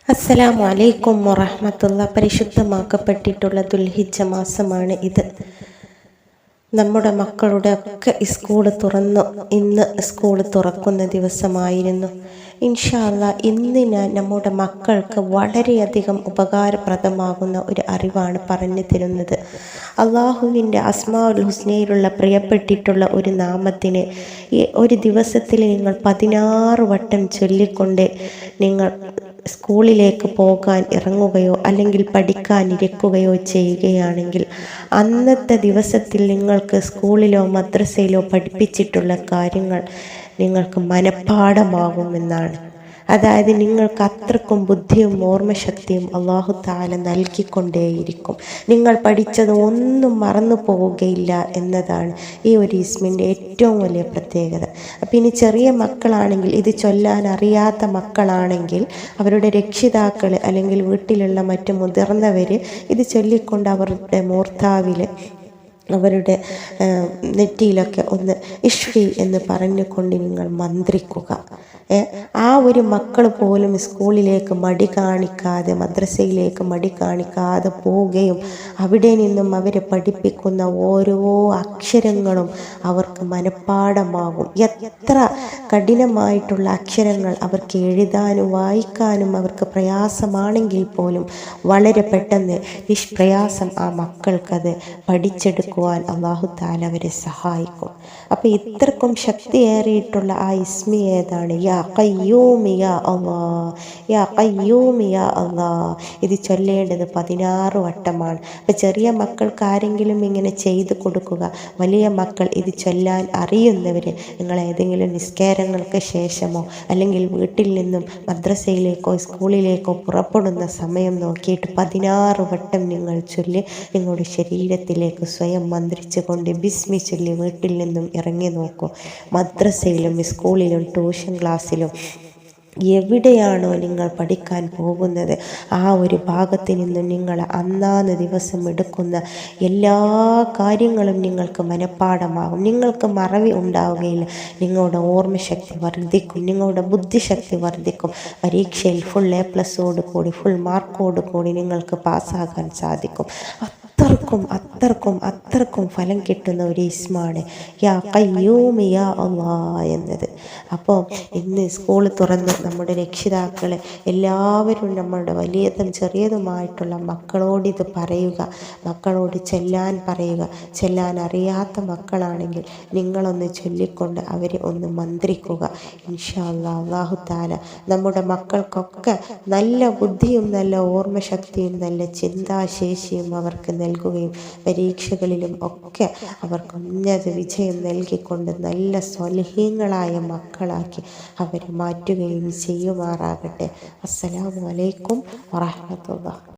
അസ്സലാമു അലൈക്കും വറഹ്മത്തുള്ളാഹി. പരിശുദ്ധമാക്കപ്പെട്ടിട്ടുള്ള ദുൽഹിജ്ജ മാസമാണ് ഇത്. നമ്മുടെ മക്കളുടെ ഒക്കെ സ്കൂൾ തുറന്നു. ഇന്ന് സ്കൂൾ തുറക്കുന്ന ദിവസമായിരുന്നു. ഇൻഷാ അല്ലാഹ് ഇന്ന് ഞാൻ നമ്മുടെ മക്കൾക്ക് വളരെയധികം ഉപകാരപ്രദമാകുന്ന ഒരു അറിവാണ് പറഞ്ഞു തരുന്നത്. അള്ളാഹുവിൻ്റെ അസ്മാഉൽ ഹുസ്നയിലുള്ള പ്രിയപ്പെട്ടിട്ടുള്ള ഒരു നാമത്തിന് ഒരു ദിവസത്തിൽ നിങ്ങൾ 16 വട്ടം ചൊല്ലിക്കൊണ്ട് നിങ്ങൾ സ്കൂളിലേക്ക് പോകാൻ ഇറങ്ങുകയോ അല്ലെങ്കിൽ പഠിക്കാനിരിക്കുകയോ ചെയ്യുകയാണെങ്കിൽ അന്നത്തെ ദിവസത്തിൽ നിങ്ങൾക്ക് സ്കൂളിലോ മദ്രസയിലോ പഠിപ്പിച്ചിട്ടുള്ള കാര്യങ്ങൾ നിങ്ങൾക്ക് മനഃപ്പാഠമാകുമെന്നാണ്. അതായത് നിങ്ങൾക്ക് അത്രക്കും ബുദ്ധിയും ഓർമ്മശക്തിയും അല്ലാഹു തആല നൽകിക്കൊണ്ടേയിരിക്കും. നിങ്ങൾ പഠിച്ചത് ഒന്നും മറന്നു പോവുകയില്ല എന്നതാണ് ഈ ഒരു ഇസ്മിൻ്റെ ഏറ്റവും വലിയ പ്രത്യേകത. അപ്പം ഇനി ചെറിയ മക്കളാണെങ്കിൽ, ഇത് ചൊല്ലാൻ അറിയാത്ത മക്കളാണെങ്കിൽ അവരുടെ രക്ഷിതാക്കൾ അല്ലെങ്കിൽ വീട്ടിലുള്ള മറ്റു മുതിർന്നവർ ഇത് ചൊല്ലിക്കൊണ്ട് അവരുടെ മൂർധാവിൽ അവരുടെ നെറ്റിയിലൊക്കെ ഒന്ന് ഇഷ്ഫി എന്ന് പറഞ്ഞുകൊണ്ട് നിങ്ങൾ മന്ത്രിക്കുക. ആ ഒരു മക്കൾ പോലും സ്കൂളിലേക്ക് മടി കാണിക്കാതെ, മദ്രസയിലേക്ക് മടി കാണിക്കാതെ പോവുകയും അവിടെ നിന്നും അവരെ പഠിപ്പിക്കുന്ന ഓരോ അക്ഷരങ്ങളും അവർക്ക് മനഃപ്പാഠമാകും. എത്ര കഠിനമായിട്ടുള്ള അക്ഷരങ്ങൾ അവർക്ക് എഴുതാനും വായിക്കാനും അവർക്ക് പ്രയാസമാണെങ്കിൽ പോലും വളരെ പെട്ടെന്ന് നിഷ്പ്രയാസം ആ മക്കൾക്കത് പഠിച്ചെടുക്കുവാൻ അല്ലാഹു തആല അവരെ സഹായിക്കും. അപ്പോൾ ഇത്രക്കും ശക്തിയേറിയിട്ടുള്ള ആ ഇസ്മി ഏതാണ്? യാ ഖയ്യൂം യാ അല്ലാഹ്, യാ ഖയ്യൂം യാ അല്ലാഹ്. ഇത് ചൊല്ലേണ്ടത് 16 വട്ടമാണ്. അപ്പോൾ ചെറിയ മക്കൾക്ക് ആരെങ്കിലും ഇങ്ങനെ ചെയ്തു കൊടുക്കുക. വലിയ മക്കൾ ഇത് ചൊല്ലാൻ അറിയുന്നവർ നിങ്ങൾ ഏതെങ്കിലും നിസ്കാരങ്ങൾക്ക് ശേഷമോ അല്ലെങ്കിൽ വീട്ടിൽ നിന്നും മദ്രസയിലേക്കോ സ്കൂളിലേക്കോ പുറപ്പെടുന്ന സമയം നോക്കിയിട്ട് 16 വട്ടം നിങ്ങൾ ചൊല്ലി നിങ്ങളുടെ ശരീരത്തിലേക്ക് സ്വയം മന്ത്രിച്ചു കൊണ്ട് ബിസ്മി ചൊല്ലി വീട്ടിൽ നിന്നും ഇറങ്ങി നോക്കൂ. മദ്രസയിലും സ്കൂളിലും ട്യൂഷൻ ക്ലാസ്സിലും എവിടെയാണോ നിങ്ങൾ പഠിക്കാൻ പോകുന്നത് ആ ഒരു ഭാഗത്ത് നിന്നും നിങ്ങൾ അന്നാന്ന് ദിവസം എടുക്കുന്ന എല്ലാ കാര്യങ്ങളും നിങ്ങൾക്ക് മനഃപ്പാഠമാകും. നിങ്ങൾക്ക് മറവി ഉണ്ടാവുകയില്ല. നിങ്ങളുടെ ഓർമ്മശക്തി വർദ്ധിക്കും, നിങ്ങളുടെ ബുദ്ധിശക്തി വർദ്ധിക്കും. പരീക്ഷയിൽ ഫുൾ A+ഓട് കൂടി, ഫുൾ മാർക്കോട് കൂടി നിങ്ങൾക്ക് പാസ്സാകാൻ സാധിക്കും. അത്രക്കും ഫലം കിട്ടുന്ന ഒരു ഇസ്മാണ് യാ ഖയ്യൂം യാ അല്ലാഹ് എന്നത്. അപ്പോൾ ഇന്ന് സ്കൂൾ തുറന്ന് നമ്മുടെ രക്ഷിതാക്കൾ എല്ലാവരും നമ്മളുടെ വലിയതും ചെറിയതുമായിട്ടുള്ള മക്കളോടിത് പറയുക, മക്കളോട് ചെല്ലാൻ പറയുക. ചെല്ലാൻ അറിയാത്ത മക്കളാണെങ്കിൽ നിങ്ങളൊന്ന് ചൊല്ലിക്കൊണ്ട് അവരെ ഒന്ന് മന്ത്രിക്കുക. ഇൻഷാ അല്ലാഹ് അല്ലാഹു തആല നമ്മുടെ മക്കൾക്കൊക്കെ നല്ല ബുദ്ധിയും നല്ല ഓർമ്മശക്തിയും നല്ല ചിന്താശേഷിയും അവർക്ക് നൽകുകയും പരീക്ഷകളിലും ഒക്കെ അവർക്ക് ഉന്നത വിജയം നൽകിക്കൊണ്ട് നല്ല സ്വാലിഹീങ്ങളായ മക്കളാക്കി അവരെ മാറ്റുകയും ചെയ്യുമാറാകട്ടെ. അസ്സലാമു അലൈക്കും വറഹ്മത്തുള്ളാഹി.